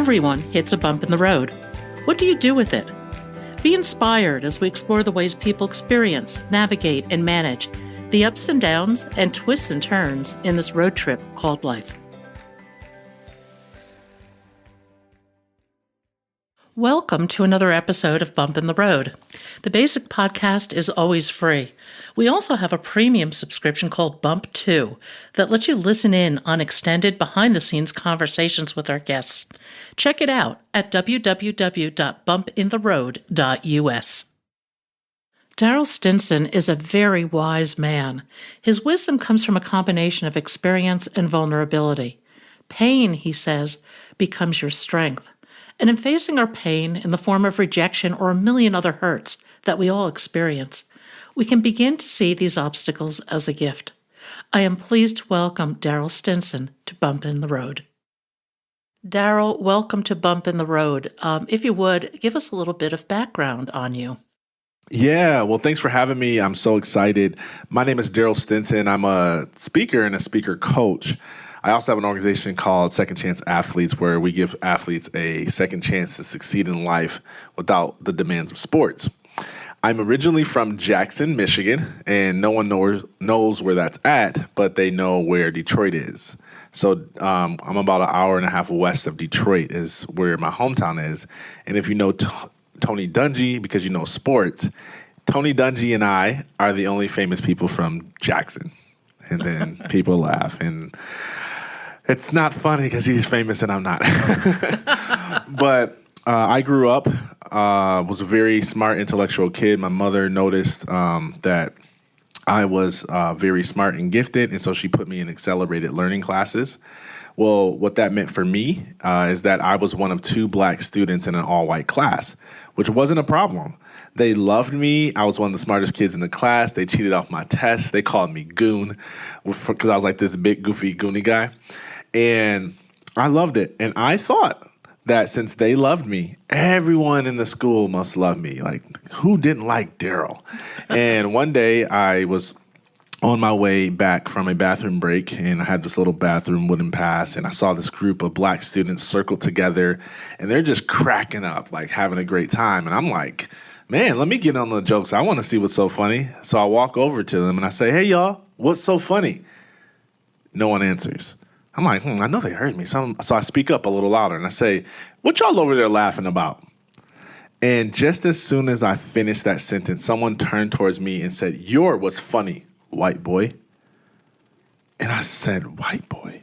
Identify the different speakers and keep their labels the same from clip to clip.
Speaker 1: Everyone hits a bump in the road. What do you do with it? Be inspired as we explore the ways people experience, navigate, and manage the ups and downs and twists and turns in this road trip called life. Welcome to another episode of Bump in the Road. The basic podcast is always free. We also have a premium subscription called Bump 2 that lets you listen in on extended behind-the-scenes conversations with our guests. Check it out at www.bumpintheroad.us. Darryll Stinson is a very wise man. His wisdom comes from a combination of experience and vulnerability. Pain, he says, becomes your strength. And in facing our pain in the form of rejection or a million other hurts that we all experience, we can begin to see these obstacles as a gift. I am pleased to welcome Darryll Stinson to Bump in the Road. Darryll, welcome to Bump in the Road. If you would, give us a little bit of background on you.
Speaker 2: Yeah, well, thanks for having me. I'm so excited. My name is Darryll Stinson. I'm a speaker and a speaker coach. I also have an organization called Second Chance Athletes, where we give athletes a second chance to succeed in life without the demands of sports. I'm originally from Jackson, Michigan, and no one knows where that's at, but they know where Detroit is. So I'm about an hour and a half west of Detroit is where my hometown is. And if you know Tony Dungy, because you know sports, Tony Dungy and I are the only famous people from Jackson. And then people laugh, and it's not funny because he's famous and I'm not. But I grew up, was a very smart, intellectual kid. My mother noticed that I was very smart and gifted, and so she put me in accelerated learning classes. Well, what that meant for me is that I was one of two black students in an all-white class, which wasn't a problem. They loved me. I was one of the smartest kids in the class. They cheated off my tests. They called me Goon because I was like this big, goofy, goony guy. And I loved it. And I thought that since they loved me, everyone in the school must love me. Like, who didn't like Darryll? And one day I was on my way back from a bathroom break, and I had this little bathroom wooden pass, and I saw this group of black students circled together, and they're just cracking up, like having a great time. And I'm like, man, let me get on the jokes. I want to see what's so funny. So I walk over to them and I say, hey, y'all, what's so funny? No one answers. I'm like, I know they heard me. So I speak up a little louder and I say, what y'all over there laughing about? And just as soon as I finished that sentence, someone turned towards me and said, you're what's funny, white boy. And I said, white boy.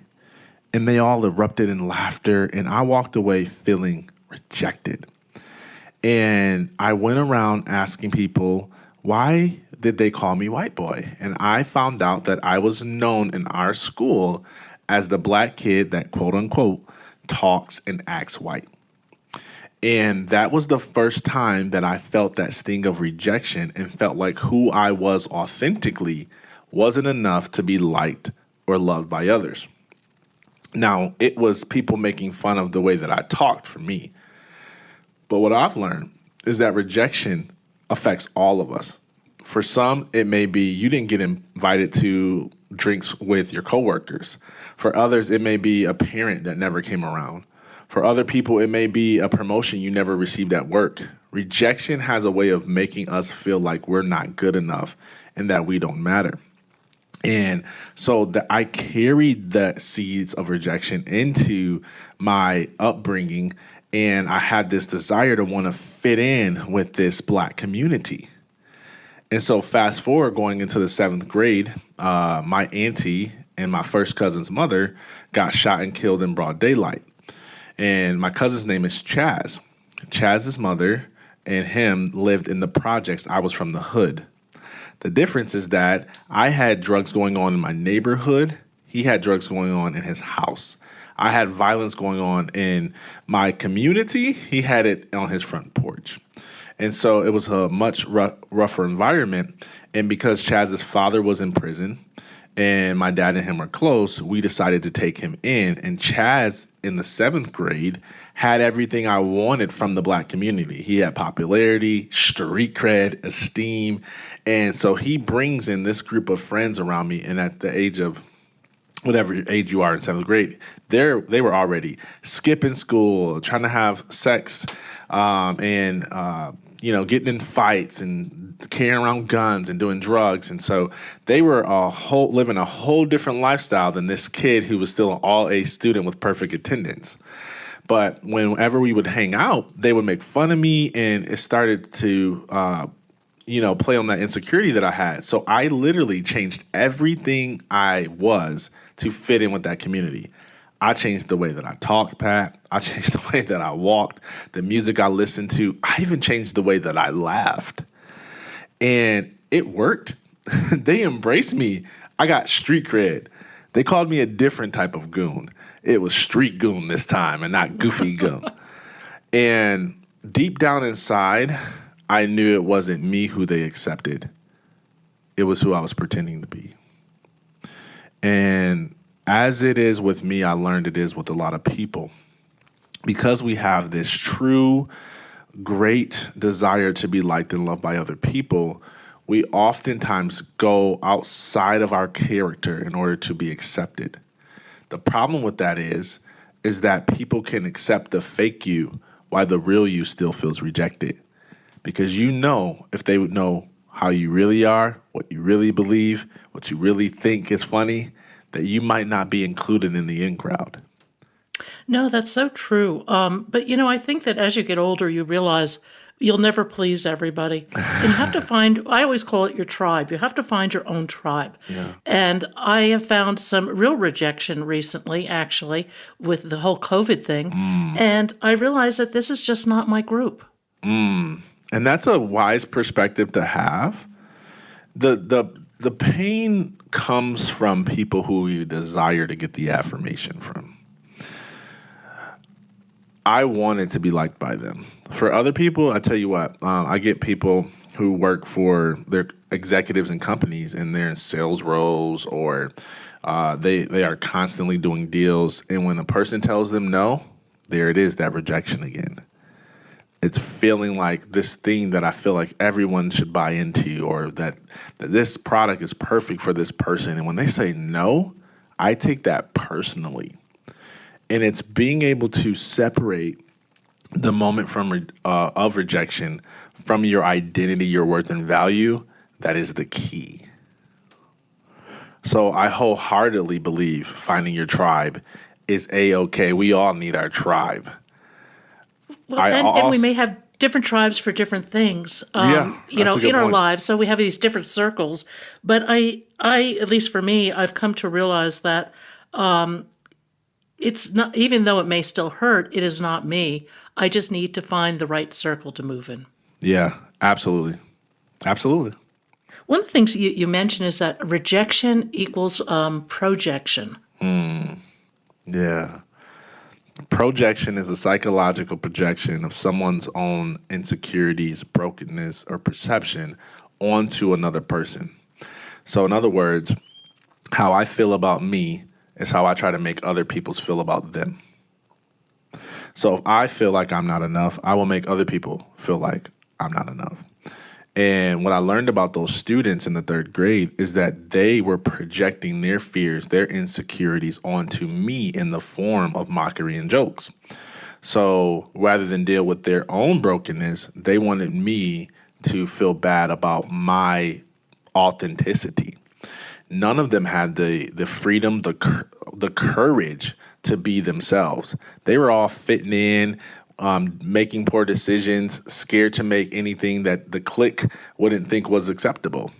Speaker 2: And they all erupted in laughter, and I walked away feeling rejected. And I went around asking people, why did they call me white boy? And I found out that I was known in our school as the black kid that, quote unquote, talks and acts white. And that was the first time that I felt that sting of rejection and felt like who I was authentically wasn't enough to be liked or loved by others. Now, it was people making fun of the way that I talked for me. But what I've learned is that rejection affects all of us. For some, it may be you didn't get invited to drinks with your coworkers. For others, it may be a parent that never came around. For other people, it may be a promotion you never received at work. Rejection has a way of making us feel like we're not good enough and that we don't matter. And so I carried the seeds of rejection into my upbringing, and I had this desire to want to fit in with this black community. And so fast forward going into the 7th grade, my auntie and my first cousin's mother got shot and killed in broad daylight. And my cousin's name is Chaz. Chaz's mother and him lived in the projects. I was from the hood. The difference is that I had drugs going on in my neighborhood. He had drugs going on in his house. I had violence going on in my community. He had it on his front porch. And so it was a much rougher environment. And because Chaz's father was in prison and my dad and him were close, we decided to take him in. And Chaz, in the 7th grade, had everything I wanted from the black community. He had popularity, street cred, esteem. And so he brings in this group of friends around me. And at the age of whatever age you are in seventh grade, they were already skipping school, trying to have sex, and getting in fights and carrying around guns and doing drugs. And so they were living a whole different lifestyle than this kid who was still an all A student with perfect attendance. But whenever we would hang out, they would make fun of me, and it started to play on that insecurity that I had. So I literally changed everything I was to fit in with that community. I changed the way that I talked, Pat. I changed the way that I walked, the music I listened to. I even changed the way that I laughed. And it worked. They embraced me. I got street cred. They called me a different type of goon. It was street goon this time and not goofy goon. And deep down inside, I knew it wasn't me who they accepted. It was who I was pretending to be. And as it is with me, I learned it is with a lot of people. Because we have this true, great desire to be liked and loved by other people, we oftentimes go outside of our character in order to be accepted. The problem with that is that people can accept the fake you while the real you still feels rejected. Because if they would know how you really are, what you really believe, what you really think is funny, that you might not be included in the in crowd.
Speaker 1: No, that's so true. But, I think that as you get older, you realize you'll never please everybody. And you have to find, I always call it your tribe. You have to find your own tribe.
Speaker 2: Yeah.
Speaker 1: And I have found some real rejection recently, actually, with the whole COVID thing. And I realized that this is just not my group.
Speaker 2: And that's a wise perspective to have. The pain comes from people who you desire to get the affirmation from. I wanted to be liked by them. For other people, I tell you what, I get people who work for their executives and companies, and they're in sales roles, or they are constantly doing deals. And when a person tells them no, there it is, that rejection again. It's feeling like this thing that I feel like everyone should buy into, or that this product is perfect for this person. And when they say no, I take that personally. And it's being able to separate the moment of rejection from your identity, your worth, and value. That is the key. So I wholeheartedly believe finding your tribe is A-okay. We all need our tribe.
Speaker 1: Well, and we may have different tribes for different things, in our lives. So we have these different circles. But I, at least for me, I've come to realize that it's not, even though it may still hurt, it is not me. I just need to find the right circle to move in.
Speaker 2: Yeah, absolutely. Absolutely.
Speaker 1: One of the things you mentioned is that rejection equals projection.
Speaker 2: Yeah. Projection is a psychological projection of someone's own insecurities, brokenness, or perception onto another person. So in other words, how I feel about me is how I try to make other people feel about them. So if I feel like I'm not enough, I will make other people feel like I'm not enough. And what I learned about those students in the third grade is that they were projecting their fears, their insecurities onto me in the form of mockery and jokes. So rather than deal with their own brokenness, they wanted me to feel bad about my authenticity. None of them had the freedom, the courage to be themselves. They were all fitting in, making poor decisions, scared to make anything that the clique wouldn't think was acceptable.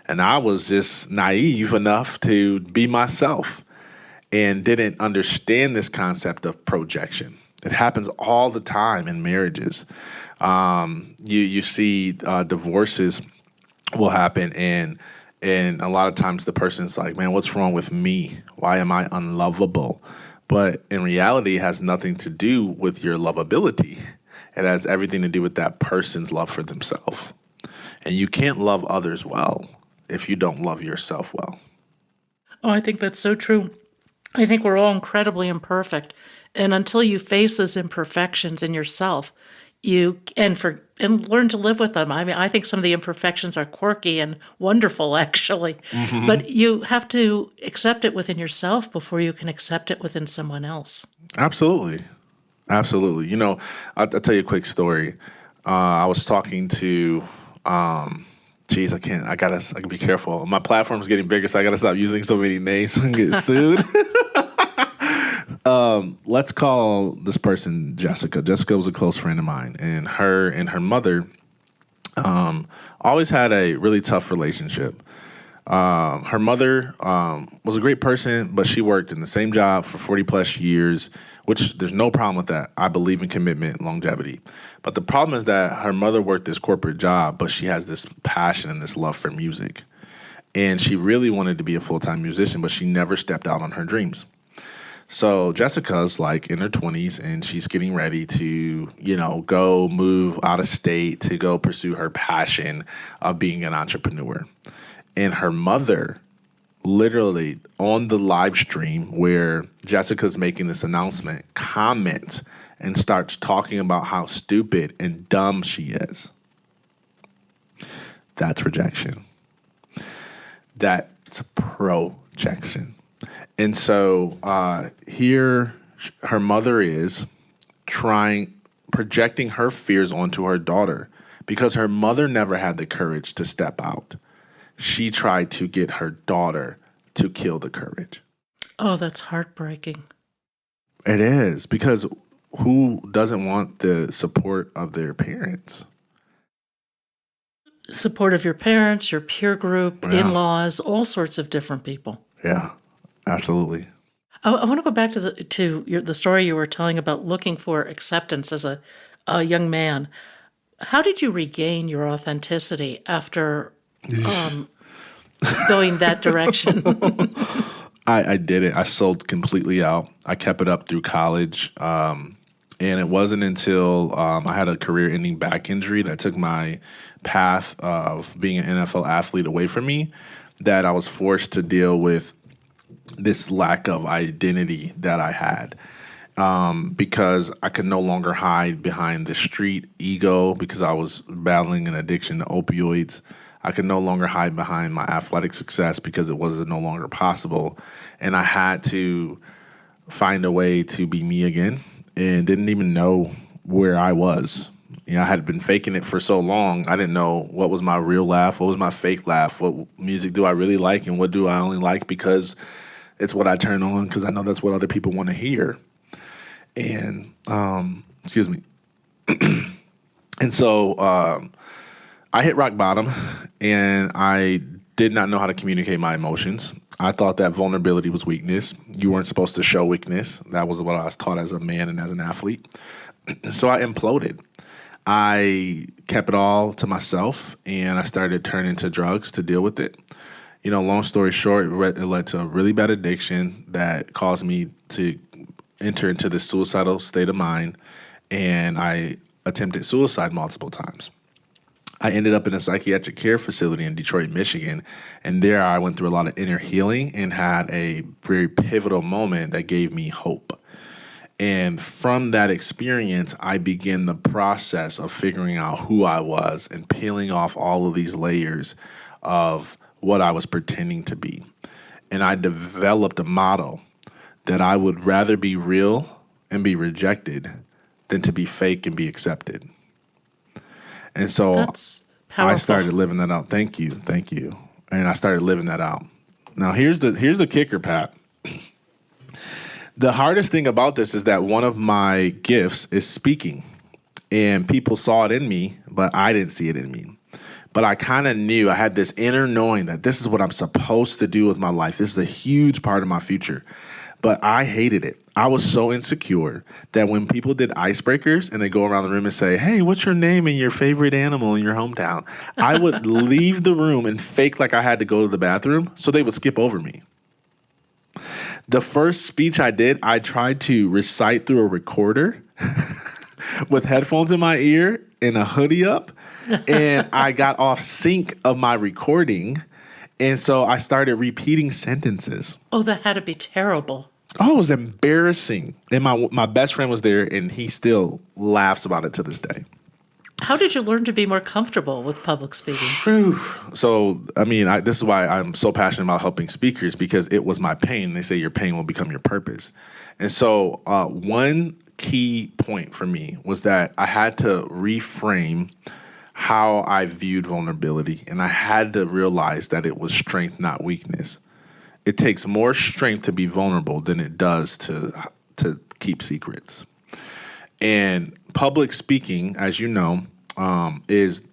Speaker 2: And I was just naive enough to be myself and didn't understand this concept of projection. It happens all the time in marriages. You see divorces will happen, and a lot of times the person's like, man, what's wrong with me? Why am I unlovable? But in reality, it has nothing to do with your lovability. It has everything to do with that person's love for themselves. And you can't love others well if you don't love yourself well.
Speaker 1: Oh, I think that's so true. I think we're all incredibly imperfect. And until you face those imperfections in yourself, and learn to live with them. I mean, I think some of the imperfections are quirky and wonderful, actually,
Speaker 2: Hmm.
Speaker 1: but you have to accept it within yourself before you can accept it within someone else.
Speaker 2: Absolutely. Absolutely. I'll tell you a quick story. I was talking to, geez, I can be careful. My platform's getting bigger, so I gotta stop using so many names and get sued. Let's call this person Jessica. Jessica was a close friend of mine, and her mother always had a really tough relationship. Her mother was a great person, but she worked in the same job for 40 plus years, which there's no problem with that. I believe in commitment, longevity. But the problem is that her mother worked this corporate job, but she has this passion and this love for music. And she really wanted to be a full-time musician, but she never stepped out on her dreams. So Jessica's like in her 20s and she's getting ready to, go move out of state to go pursue her passion of being an entrepreneur. And her mother, literally on the live stream where Jessica's making this announcement, comments and starts talking about how stupid and dumb she is. That's rejection. That's projection. And so here her mother is projecting her fears onto her daughter because her mother never had the courage to step out. She tried to get her daughter to kill the courage.
Speaker 1: Oh, that's heartbreaking.
Speaker 2: It is, because who doesn't want the support of their parents?
Speaker 1: Support of your parents, your peer group,
Speaker 2: Yeah,
Speaker 1: in-laws, all sorts of different people.
Speaker 2: yeah, absolutely.
Speaker 1: I want to go back to the story you were telling about looking for acceptance as a young man. How did you regain your authenticity after going that direction?
Speaker 2: I did it. I sold completely out. I kept it up through college. And it wasn't until I had a career-ending back injury that took my path of being an NFL athlete away from me that I was forced to deal with this lack of identity that I had. Because I could no longer hide behind the street ego because I was battling an addiction to opioids. I could no longer hide behind my athletic success because it was no longer possible. And I had to find a way to be me again and didn't even know where I was. I had been faking it for so long. I didn't know what was my real laugh, what was my fake laugh, what music do I really like, and what do I only like because it's what I turn on because I know that's what other people want to hear. And, excuse me. And so I hit rock bottom and I did not know how to communicate my emotions. I thought that vulnerability was weakness. You weren't supposed to show weakness. That was what I was taught as a man and as an athlete. So I imploded. I kept it all to myself and I started turning to drugs to deal with it. Long story short, it led to a really bad addiction that caused me to enter into this suicidal state of mind, and I attempted suicide multiple times. I ended up in a psychiatric care facility in Detroit, Michigan, and there I went through a lot of inner healing and had a very pivotal moment that gave me hope. And from that experience, I began the process of figuring out who I was and peeling off all of these layers of what I was pretending to be. And I developed a model that I would rather be real and be rejected than to be fake and be accepted. And so
Speaker 1: That's
Speaker 2: I
Speaker 1: powerful.
Speaker 2: started living that out. Thank you. And I started living that out. Now here's the kicker, Pat. The hardest thing about this is that one of my gifts is speaking. And people saw it in me, but I didn't see it in me. But I kind of knew, I had this inner knowing that this is what I'm supposed to do with my life. This is a huge part of my future. But I hated it. I was so insecure that when people did icebreakers and they go around the room and say, hey, what's your name and your favorite animal in your hometown? I would leave the room and fake like I had to go to the bathroom so they would skip over me. The first speech I did, I tried to recite through a recorder with headphones in my ear and a hoodie up. And I got off sync of my recording. And so I started repeating sentences.
Speaker 1: Oh, that had to be terrible.
Speaker 2: Oh, it was embarrassing. And my best friend was there, and he still laughs about it to this day.
Speaker 1: How did you learn to be more comfortable with public speaking?
Speaker 2: Phew. So, I mean, this is why I'm so passionate about helping speakers, because it was my pain. They say your pain will become your purpose. And so one key point for me was that I had to reframe how I viewed vulnerability, and I had to realize that it was strength, not weakness. It takes more strength to be vulnerable than it does to keep secrets. And public speaking, as you know, is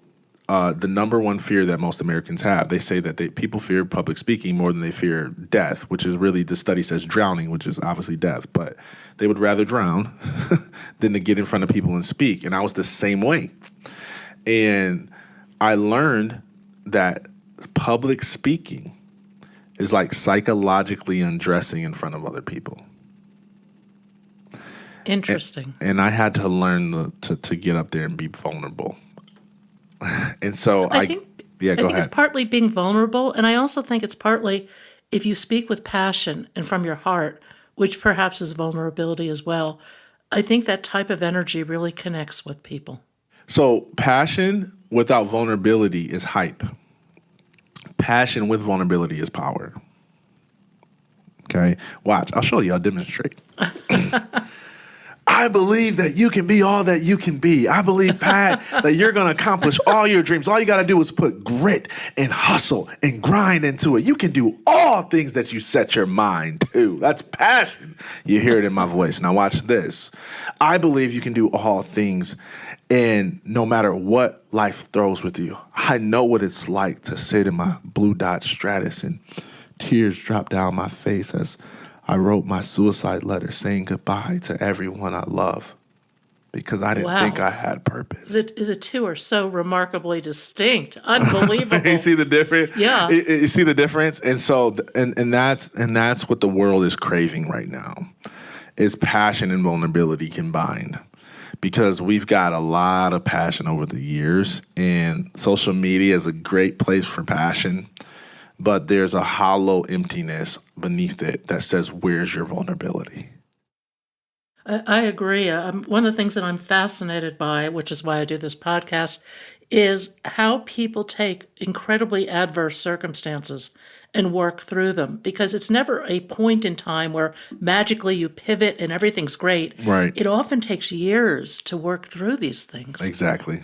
Speaker 2: the number one fear that most Americans have. They say that people fear public speaking more than they fear death, which is really, the study says drowning, which is obviously death. But they would rather drown than to get in front of people and speak. And I was the same way. And I learned that public speaking is like psychologically undressing in front of other people.
Speaker 1: Interesting.
Speaker 2: And I had to learn to get up there and be vulnerable. And so
Speaker 1: I think
Speaker 2: ahead.
Speaker 1: It's partly being vulnerable, and I also think it's partly if you speak with passion and from your heart, which perhaps is vulnerability as well. I think that type of energy really connects with people.
Speaker 2: So passion without vulnerability is hype. Passion with vulnerability is power. Okay, watch. I'll show you. I'll demonstrate. I believe that you can be all that you can be. I believe, Pat, that you're going to accomplish all your dreams. All you got to do is put grit and hustle and grind into it. You can do all things that you set your mind to. That's passion. You hear it in my voice. Now watch this. I believe you can do all things, and no matter what life throws with you. I know what it's like to sit in my blue Dodge Stratus and tears drop down my face as I wrote my suicide letter saying goodbye to everyone I love because I didn't think I had purpose.
Speaker 1: The two are so remarkably distinct. Unbelievable.
Speaker 2: You see the difference?
Speaker 1: Yeah.
Speaker 2: You see the difference? And so and that's what the world is craving right now. Is passion and vulnerability combined. Because we've got a lot of passion over the years, and social media is a great place for passion. But there's a hollow emptiness beneath it that says, where's your vulnerability?
Speaker 1: I agree. One of the things that I'm fascinated by, which is why I do this podcast, is how people take incredibly adverse circumstances and work through them. Because it's never a point in time where magically you pivot and everything's great.
Speaker 2: Right.
Speaker 1: It often takes years to work through these things.
Speaker 2: Exactly.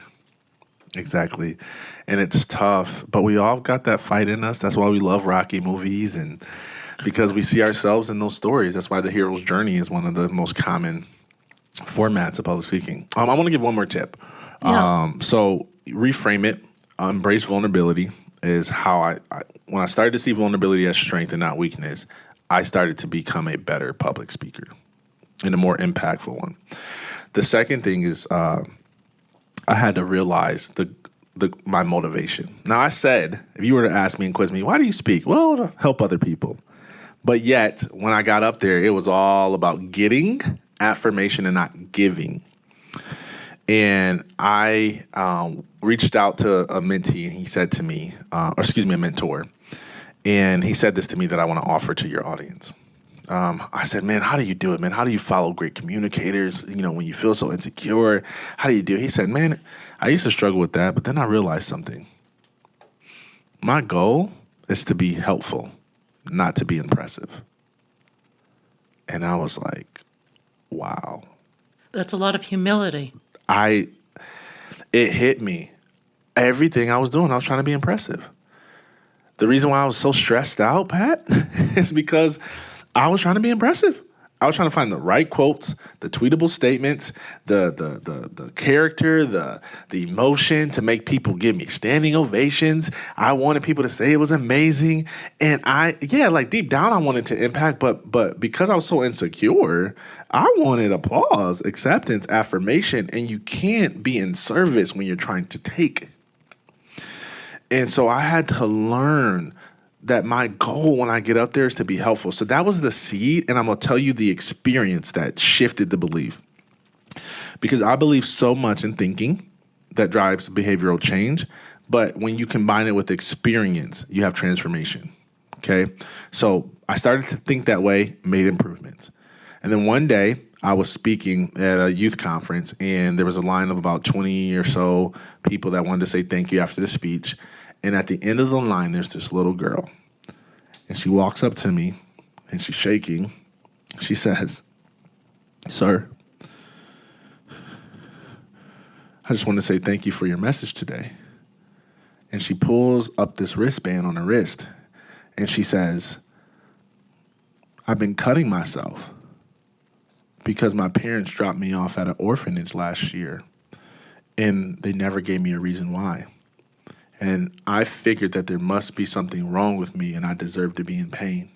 Speaker 2: And it's tough, but we all got that fight in us. That's why we love Rocky movies, and because we see ourselves in those stories. That's why the hero's journey is one of the most common formats of public speaking. I want to give one more tip.
Speaker 1: Yeah.
Speaker 2: So reframe it. Embrace vulnerability is how when I started to see vulnerability as strength and not weakness, I started to become a better public speaker and a more impactful one. The second thing is I had to realize my motivation. Now, I said, if you were to ask me and quiz me, why do you speak? Well, to help other people. But yet, when I got up there, it was all about getting affirmation and not giving. And I reached out to a mentee, and he said to me, a mentor, and he said this to me that I want to offer to your audience. I said, man, how do you do it, man? How do you follow great communicators? You know, when you feel so insecure, how do you do it? He said, man, I used to struggle with that, but then I realized something. My goal is to be helpful, not to be impressive. And I was like, wow.
Speaker 1: That's a lot of humility.
Speaker 2: It hit me. Everything I was doing, I was trying to be impressive. The reason why I was so stressed out, Pat, is because I was trying to be impressive. I was trying to find the right quotes, the tweetable statements, the character, the emotion to make people give me standing ovations. I wanted people to say it was amazing. And deep down I wanted to impact, but because I was so insecure, I wanted applause, acceptance, affirmation, and you can't be in service when you're trying to take. And so I had to learn that my goal when I get up there is to be helpful. So that was the seed, and I'm going to tell you the experience that shifted the belief. Because I believe so much in thinking that drives behavioral change, but when you combine it with experience, you have transformation. Okay. So I started to think that way, made improvements. And then one day I was speaking at a youth conference, and there was a line of about 20 or so people that wanted to say thank you after the speech. And at the end of the line, there's this little girl, and she walks up to me, and she's shaking. She says, "Sir, I just want to say thank you for your message today." And she pulls up this wristband on her wrist, and she says, "I've been cutting myself because my parents dropped me off at an orphanage last year, and they never gave me a reason why. And I figured that there must be something wrong with me, and I deserve to be in pain.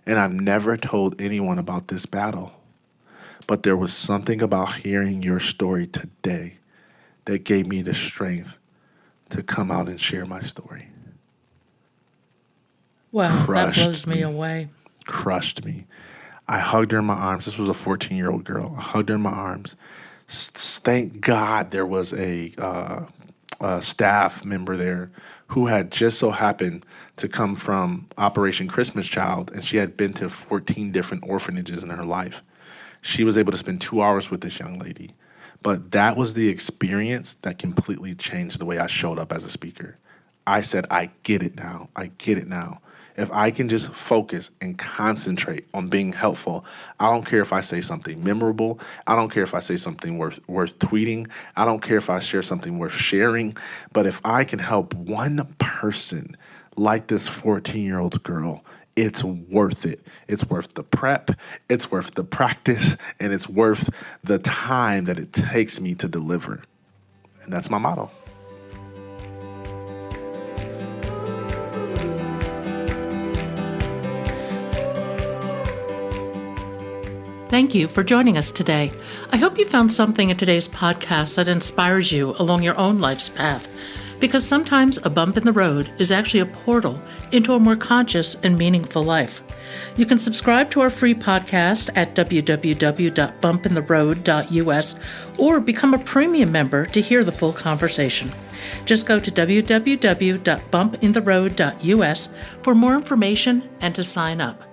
Speaker 2: And I've never told anyone about this battle. But there was something about hearing your story today that gave me the strength to come out and share my story."
Speaker 1: Wow, that
Speaker 2: Crushed
Speaker 1: blows me
Speaker 2: me.
Speaker 1: away.
Speaker 2: Crushed me. I hugged her in my arms. This was a 14-year-old girl. I hugged her in my arms. Thank God there was a staff member there who had just so happened to come from Operation Christmas Child, and she had been to 14 different orphanages in her life. She was able to spend 2 hours with this young lady. But that was the experience that completely changed the way I showed up as a speaker. I said, I get it now. I get it now. If I can just focus and concentrate on being helpful, I don't care if I say something memorable. I don't care if I say something worth tweeting. I don't care if I share something worth sharing. But if I can help one person like this 14-year-old girl, it's worth it. It's worth the prep. It's worth the practice. And it's worth the time that it takes me to deliver. And that's my motto.
Speaker 1: Thank you for joining us today. I hope you found something in today's podcast that inspires you along your own life's path, because sometimes a bump in the road is actually a portal into a more conscious and meaningful life. You can subscribe to our free podcast at www.bumpintheroad.us or become a premium member to hear the full conversation. Just go to www.bumpintheroad.us for more information and to sign up.